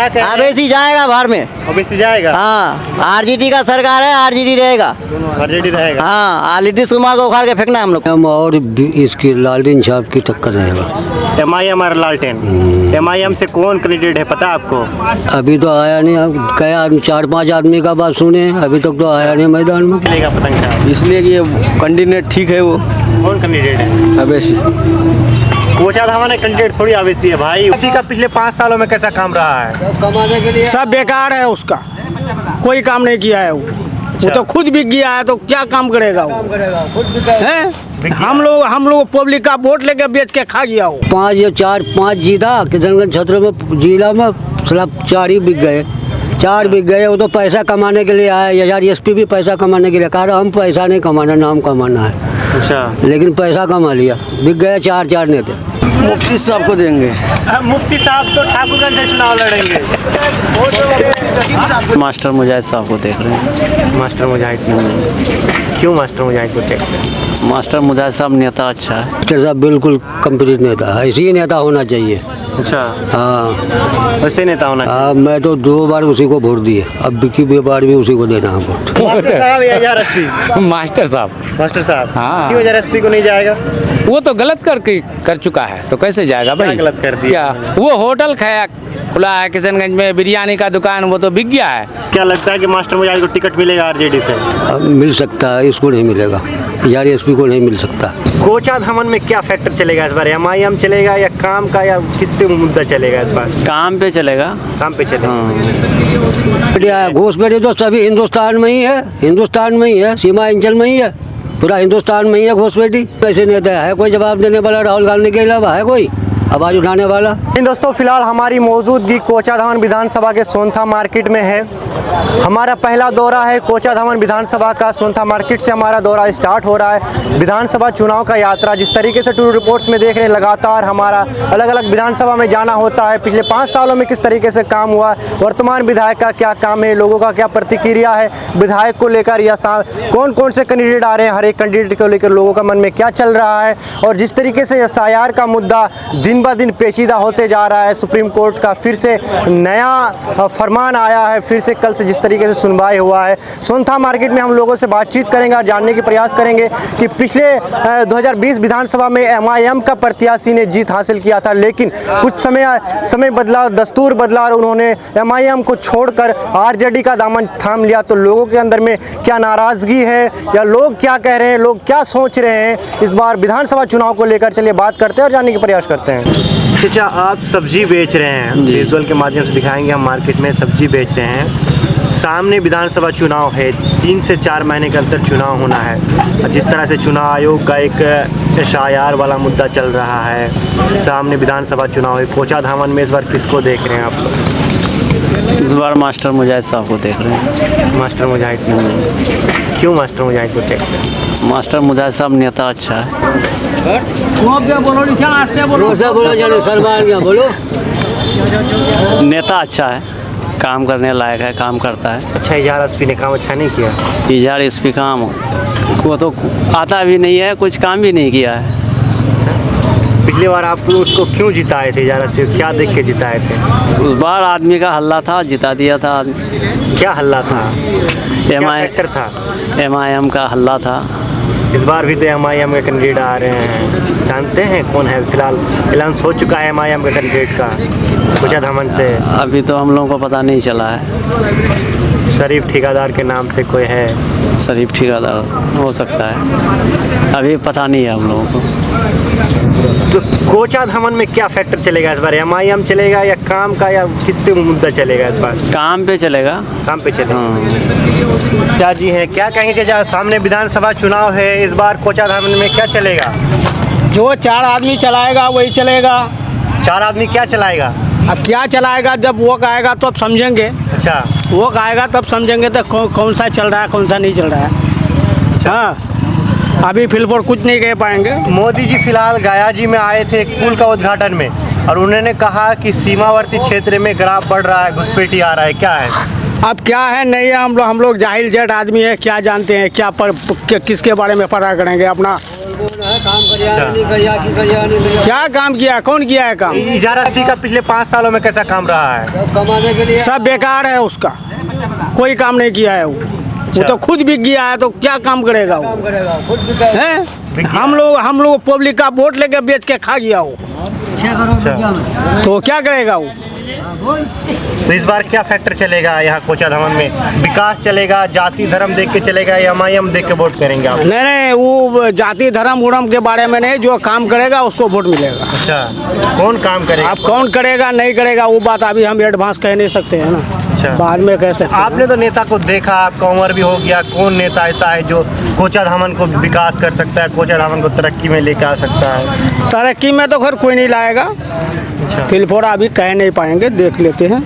ओवैसी जाएगा बाहर में, ओवैसी जाएगा। हाँ आरजेडी का सरकार है, आरजेडी रहेगा। आरजेडी रहेगा। हाँ नीतीश कुमार को उखाड़ के फेंकना है हम लोग। और इसकी लालटेन छाप की टक्कर रहेगा। एमआईएम और लालटेन। एमआईएम से कौन कैंडिडेट है पता है आपको? अभी तो आया नहीं, अब कया 4-5 आदमी का बात सुने, अभी तक तो आया नहीं मैदान में। चलेगा पतंग का, इसलिए कि ये कैंडिडेट ठीक है। वो कौन कैंडिडेट है? अवैसी। कोचा धावन कैंडिडेट थोड़ी ओवैसी है भाई। मोदी का पिछले 5 सालों में कैसा काम रहा है? कमाने के लिए सब बेकार है, उसका कोई काम नहीं किया है। वो तो खुद बिक गया है, तो क्या काम करेगा वो? हैं? हम लोग पब्लिक का वोट लेके बेच के खा गया वो। 5 या 4-5 जीता किशनगंज क्षेत्र में, जिला में सिर्फ 4 ही बिक गए। 4 बिक गए। वो तो पैसा कमाने के लिए आया। यार एसपी भी पैसा कमाने के लिए कहा, हम पैसा नहीं कमाना, नाम कमाना है। अच्छा, लेकिन पैसा कमा लिया, बिक गए 4 नेता। मुफ्ती साहब को देंगे। मुफ्ती साहब तो ठाकुरगंज से चुनाव लड़ेंगे। मास्टर मुजाहिद साहब को देख रहे हैं। मास्टर मुजाहिद क्यों मास्टर मुजाहिद को देखते हैं? मास्टर मुजाहिद साहब नेता अच्छा है। मास्टर साहब बिल्कुल कंप्लीट नेता है, ऐसे ही नेता होना चाहिए। अच्छा, हाँ वैसे नेता होना चाहिए। हाँ, मैं तो 2 बार उसी को वोट दिए, अब की बार भी उसी को देना है वोट। मास्टर साहब या हजार एसपी? मास्टर साहब। मास्टर साहब। हाँ। क्यों हजार एसपी को नहीं जाएगा? वो तो गलत कर चुका है, तो कैसे जाएगा भाई? क्या गलत कर दिया? क्या वो होटल खाया खुला है किशनगंज में, बिरयानी का दुकान, वो तो बिक गया है। क्या लगता है कि मास्टर मुजाहिद को टिकट मिलेगा आरजेडी से? अब मिल सकता है, इसको नहीं मिलेगा। यार एसपी को नहीं मिल सकता। कोचा धामन में क्या फैक्टर चलेगा इस बार? एमआईएम चलेगा या काम का, या किस पे मुद्दा चलेगा इस बार? काम पे चलेगा। काम पे चलेगा। घुसपैठी तो सभी हिंदुस्तान में ही है, हिंदुस्तान में ही है, सीमांचल में ही है, पूरा हिंदुस्तान में ही है घुसपैठी। कैसे नेता है कोई जवाब देने वाला? राहुल गांधी के अलावा है कोई आवाज उठाने वाला? दोस्तों फिलहाल हमारी मौजूदगी कोचा धामन विधानसभा के सोनथा मार्केट में है। हमारा पहला दौरा है कोचा धामन विधानसभा का। सोनथा मार्केट से हमारा दौरा स्टार्ट हो रहा है। विधानसभा चुनाव का यात्रा, जिस तरीके से टूर रिपोर्ट्स में देख रहे हैं, लगातार हमारा अलग अलग विधानसभा में जाना होता है। पिछले 5 सालों में किस तरीके से काम हुआ, वर्तमान विधायक का क्या काम है, लोगों का क्या प्रतिक्रिया है विधायक को लेकर, या कौन कौन से कैंडिडेट आ रहे हैं, हर एक कैंडिडेट को लेकर लोगों का मन में क्या चल रहा है। और जिस तरीके से एसआईआर का मुद्दा दिन ब दिन पेचीदा होते जा रहा है, सुप्रीम कोर्ट का फिर से नया फरमान आया है, फिर से कल से जिस तरीके से सुनवाई हुआ है। सोनथा मार्केट में हम लोगों से बातचीत करेंगे और जानने की प्रयास करेंगे कि पिछले 2020 विधानसभा में एमआईएम का प्रत्याशी ने जीत हासिल किया था, लेकिन कुछ समय बदला, दस्तूर बदला और उन्होंने एमआईएम को छोड़कर आरजेडी का दामन थाम लिया। तो लोगों के अंदर में क्या नाराजगी है, या लोग क्या कह रहे हैं, लोग क्या सोच रहे हैं इस बार विधानसभा चुनाव को लेकर, चलिए बात करते हैं और जानने की प्रयास करते हैं। चाचा, आप सब्जी बेच रहे हैं, विजुअल के माध्यम से दिखाएंगे हम। मार्केट में सब्जी बेच रहे हैं, सामने विधानसभा चुनाव है, 3 से 4 महीने के अंदर चुनाव होना है। जिस तरह से चुनाव आयोग का एक एसआईआर वाला मुद्दा चल रहा है, सामने विधानसभा चुनाव है। कोचा धामन में इस बार किसको देख रहे हैं आप? इस बार मास्टर मुजाहिद साहब को देख रहे हैं। मास्टर मुजाहिद क्यों मास्टर मुजाहिद को देखते हैं? मास्टर मुजाहिद साहब नेता अच्छा है। बोलो। नेता अच्छा है, काम करने लायक है, काम करता है। अच्छा, इजहार एसपी ने काम अच्छा नहीं किया? इजहार एसपी काम वो तो आता भी नहीं है, कुछ काम भी नहीं किया है। पिछली बार आप उसको क्यों जिताए थे? इजहार एसपी क्या देख के जिताए थे? उस बार आदमी का हल्ला था, जिता दिया था आदमी। क्या हल्ला था? एमआईएम का हल्ला था। इस बार भी तो एमआईएम के कैंडिडेट आ रहे हैं, जानते हैं कौन है? फिलहाल ऐलान हो चुका है एमआईएम के कैंडिडेट का कोचा धामन से। अभी तो हम लोगों को पता नहीं चला है। शरीफ ठेकेदार के नाम से कोई है? शरीफ ठेकेदार हो सकता है, अभी पता नहीं है हम लोगों को। तो कोचा धामन में क्या फैक्टर चलेगा इस बार? एमआईएम चलेगा या काम का, या किस पे मुद्दा चलेगा इस बार? काम पे चलेगा। काम पे चलेगा। क्या जी हैं, क्या कहेंगे? जहाँ सामने विधानसभा चुनाव है, इस बार कोचा धामन में क्या चलेगा? जो 4 आदमी चलाएगा वही चलेगा। 4 आदमी क्या चलाएगा? अब क्या चलाएगा, जब वोट आएगा तो अब समझेंगे। अच्छा, वोट आएगा तब समझेंगे तो कौन सा चल रहा है, कौन सा नहीं चल रहा है। हाँ, अभी फिलहाल कुछ नहीं कह पाएंगे। मोदी जी फिलहाल गया जी में आए थे एक पुल का उद्घाटन में, और उन्होंने कहा कि सीमावर्ती क्षेत्र में ग्राफ बढ़ रहा है, घुसपैठी आ रहा है। क्या है? अब क्या है नहीं है, हम लोग जाहिल जट आदमी है, क्या जानते हैं क्या किसके बारे में पता करेंगे अपना। क्या काम किया, कौन किया है काम? इजारास्ती का पिछले 5 सालों में कैसा काम रहा है? कमाने के लिए सब बेकार है उसका, कोई काम नहीं किया है वो तो खुद बिक गया है, तो क्या काम करेगा वो? हैं? हम लोग पब्लिक का वोट लेके बेच के खा गया वो, 6 करोड़ रुपया में। तो क्या करेगा वो? तो इस बार क्या फैक्टर चलेगा यहाँ कोचाधामन में? विकास चलेगा, जाति धर्म देख के चलेगा या एमआईएम देख के वोट करेंगे आप? नहीं, वो जाति धर्म उड़म के बारे में नहीं, जो काम करेगा उसको वोट मिलेगा। अच्छा, कौन काम करेगा? अब कौन करेगा नहीं करेगा वो बात अभी हम एडवांस कह नहीं सकते हैं ना, बाद में कह सकते हैं। आपने तो नेता को देखा, आपका उम्र भी हो गया, कौन नेता ऐसा है जो कोचाधामन को विकास कर सकता है, कोचाधामन को तरक्की में लेकर आ सकता है? तरक्की में तो खैर कोई नहीं लाएगा, फिलफोड़ा अभी कह नहीं पाएंगे, देख लेते हैं।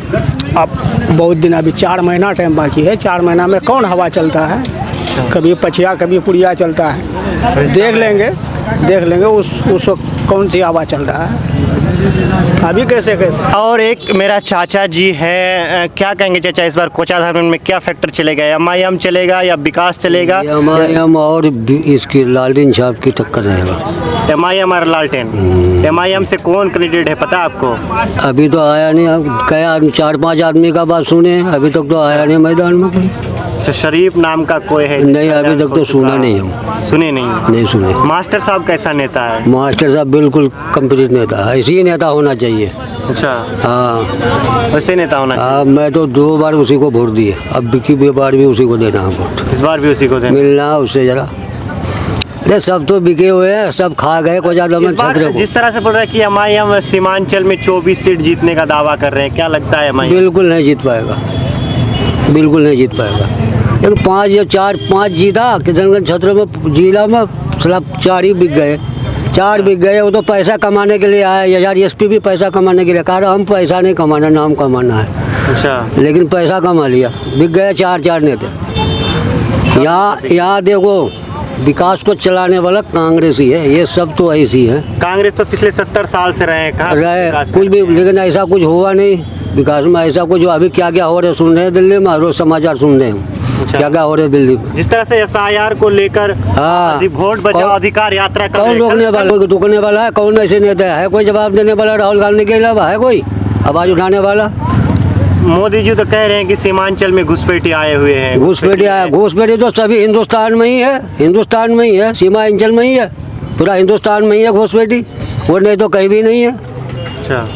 अब बहुत दिन, अभी 4 महीना टाइम बाकी है, 4 महीना में कौन हवा चलता है, कभी पछिया कभी पुड़िया चलता है, देख लेंगे उस वक्त कौन सी हवा चल रहा है, अभी कैसे। और एक मेरा चाचा जी है, क्या कहेंगे चाचा, इस बार कोचाधामन में क्या फैक्टर चलेगा? एमआईएम चलेगा या विकास चलेगा? एमआईएम और इसकी लालटेन छाप की टक्कर रहेगा। एमआईएम और लालटेन। एमआईएम से कौन कैंडिडेट है पता आपको? अभी तो आया नहीं, अब कया 4-5 आदमी का बात सुने, अभी तक तो आया नहीं मैदान में कोई। तो शरीफ नाम का कोई है? नहीं, अभी तक तो सुना नहीं हूँ। सुने नहीं सुने। मास्टर साहब कैसा नेता है? मास्टर साहब बिल्कुल कंप्लीट नेता है, ऐसे ही नेता होना चाहिए। अच्छा, हाँ, वैसे नेता होना चाहिए। मैं तो 2 बार उसी को वोट दिए, अब की बार भी उसी को देना है वोट। इस बार भी उसी को देना। मिलना उससे जरा, अरे सब तो बिके हुए हैं, सब खा गए कोचाधामन छत्र को। जिस तरह से बोल रहा है कि एमआईएम सीमांचल में 24 सीट जीतने का दावा कर रहे हैं, क्या लगता है एमआईएम? बिल्कुल नहीं जीत पाएगा, बिल्कुल नहीं जीत पाएगा। एक 5 या 4-5 जीता, किशनगंज क्षेत्र में जिला में सब 4 ही बिक गए, 4 बिक गए। वो तो पैसा कमाने के लिए आया, यार एसपी भी पैसा कमाने के लिए कहा, हम पैसा नहीं कमाना, नाम कमाना है। अच्छा, लेकिन पैसा कमा लिया, बिक गए 4 नेता। यहाँ देखो, विकास को चलाने वाला कांग्रेस ही है, ये सब तो ऐसी है। कांग्रेस तो पिछले 70 साल से रहे कुछ भी, लेकिन ऐसा कुछ हुआ नहीं विकास में, ऐसा कुछ अभी क्या क्या हो रहा है सुन रहे हैं दिल्ली में, रोज समाचार सुन रहे हैं। अच्छा। क्या क्या हो रहा है दिल्ली में, जिस तरह से एसआईआर को लेकर वोट बचाओ अधिकार यात्रा कर, कौन रोकने वाला, कोई टोकने वाला है? कौन ऐसे नेता है कोई जवाब देने वाला? राहुल गांधी के अलावा है कोई आवाज उठाने वाला? मोदी जी तो कह रहे हैं कि सीमांचल में घुसपैठी आए हुए हैं। घुसपैठी तो सभी हिंदुस्तान में ही है, हिंदुस्तान में ही है, सीमांचल में ही है, पूरा हिंदुस्तान में ही है घुसपैठी, वो नहीं तो कहीं भी नहीं है। अच्छा,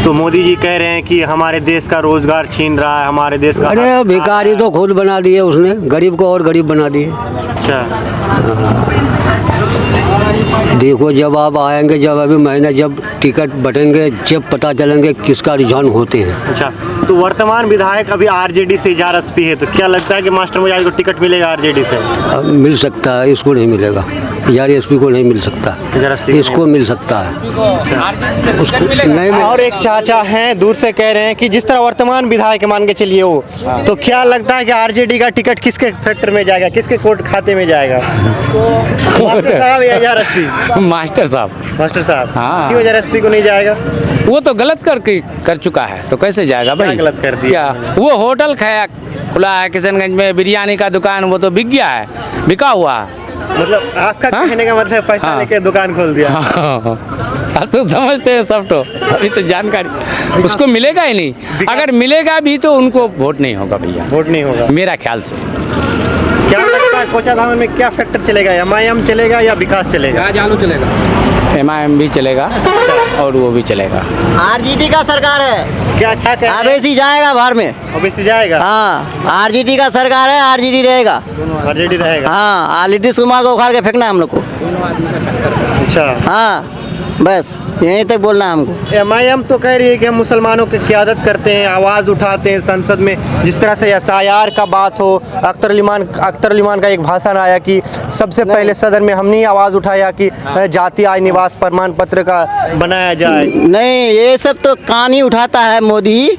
तो मोदी जी कह रहे हैं कि हमारे देश का रोजगार छीन रहा है, हमारे देश का। अरे भिखारी तो खुद बना दिए उसने, गरीब को और गरीब बना दिए। अच्छा, देखो जब आप आएंगे, जब अभी महीने जब टिकट बटेंगे, जब पता चलेंगे किसका रुझान होते हैं। अच्छा, तो वर्तमान विधायक अभी आरजेडी से इजारास्ती है, तो क्या लगता है कि मास्टर मुजाहिद को टिकट मिलेगा आरजेडी से? मिल सकता है, इसको नहीं मिलेगा, एसपी को नहीं मिल सकता, इसको मिल सकता है, उसको नहीं। और एक चाचा हैं दूर से कह रहे हैं कि जिस तरह वर्तमान विधायक मान के चलिए वो, तो क्या लगता है कि आरजेडी का टिकट किसके फैक्टर में जाएगा, किसके कोर्ट खाते में जाएगा? मास्टर साहब या इजारास्ती? मास्टर साहब। मास्टर साहब, हाँ। क्यों इजारास्ती को नहीं जाएगा? वो तो गलत कर चुका है, तो कैसे जाएगा भाई? गलत कर दिया? क्या वो होटल खाया खुला है किशनगंज में, बिरयानी का दुकान, वो तो बिक गया है, बिका हुआ है। मतलब आपका कहने का मतलब पैसा लेके दुकान खोल दिया? अब तो समझते हैं सब, तो अभी तो जानकारी उसको मिलेगा ही नहीं, अगर मिलेगा भी तो उनको वोट नहीं होगा भैया, वोट नहीं होगा मेरा ख्याल से। क्या लगता है कोचाधामन में क्या फैक्टर चलेगा? एमआईएम चलेगा या विकास चलेगा? एमआईएम भी चलेगा और वो भी चलेगा। आरजेडी का सरकार है, क्या क्या कह रहे हैं? अवेसी जाएगा बाहर में, ओबीसी जाएगा? हाँ, आरजेडी का सरकार है, आरजेडी रहेगा। आरजेडी रहेगा? हाँ, नीतीश कुमार को उखाड़ के फेंकना है हम लोग को। अच्छा, हाँ, बस यहीं तक बोलना है हमको। एमआईएम तो कह रही है कि हम मुसलमानों की क़यादत करते हैं, आवाज़ उठाते हैं संसद में। जिस तरह से एसआईआर का बात हो, अख्तर अली मान का एक भाषण आया कि सबसे पहले सदन में हमने आवाज़ उठाया कि जाति आय निवास प्रमाण पत्र का बनाया जाए। नहीं, ये सब तो कान ही उठाता है मोदी,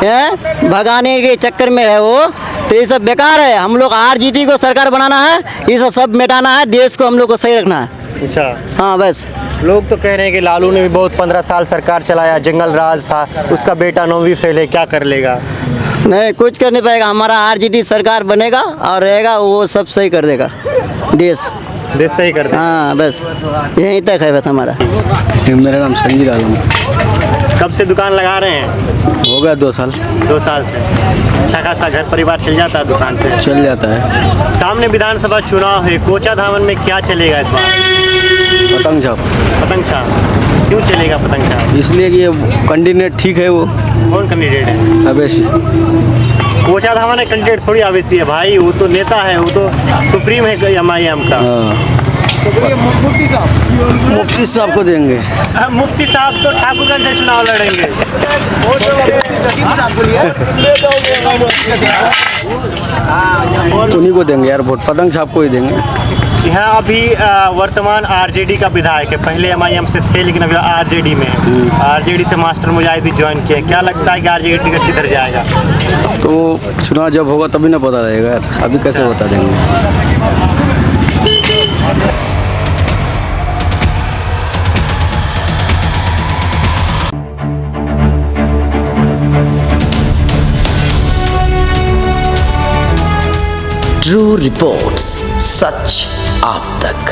है भगाने के चक्कर में है वो, तो ये सब बेकार है। हम लोग आरजेडी को सरकार बनाना है, ये सब मिटाना है, देश को हम लोग को सही रखना है। अच्छा, हाँ बस। लोग तो कह रहे हैं कि लालू ने भी बहुत 15 साल सरकार चलाया, जंगल राज था, उसका बेटा 9वीं फेल है, क्या कर लेगा? नहीं कुछ कर नहीं पाएगा। हमारा आरजेडी सरकार बनेगा और रहेगा, वो सब सही कर देगा देश सही कर दे। हाँ बस यहीं तक है बस हमारा। मेरा नाम संजीव आलम। कब से दुकान लगा रहे हैं? हो गया 2 साल। 2 साल से। अच्छा खासा घर परिवार चल जाता है दुकान से? चल जाता है। सामने विधानसभा चुनाव है, कोचा धामन में क्या चलेगा इस बार? पतंग छाप। पतंग छाप क्यों चलेगा पतंग छाप? इसलिए कि ये कैंडिडेट ठीक है वो। कौन कैंडिडेट है? अवैसी। कोचा धामन कैंडिडेट थोड़ी अवैसी है भाई, वो तो नेता है, वो तो सुप्रीम है MIM का। हाँ। मुफ्ती साहब को देंगे। मुफ्ती साहब तो ठाकुरगंज से चुनाव लड़ेंगे। उन्हीं को देंगे यार वोट, पतंग छाप को ही देंगे। यहाँ अभी वर्तमान आरजेडी का विधायक है, पहले MIM से थे लेकिन अभी आरजेडी में है। आरजेडी से मास्टर मुजाहिद ज्वाइन किया, क्या लगता है कि आरजेडी का किधर जाएगा? तो चुनाव जब होगा तभी ना पता लगेगा यार, अभी कैसे बता देंगे। ट्रू रिपोर्ट्स, सच आप तक।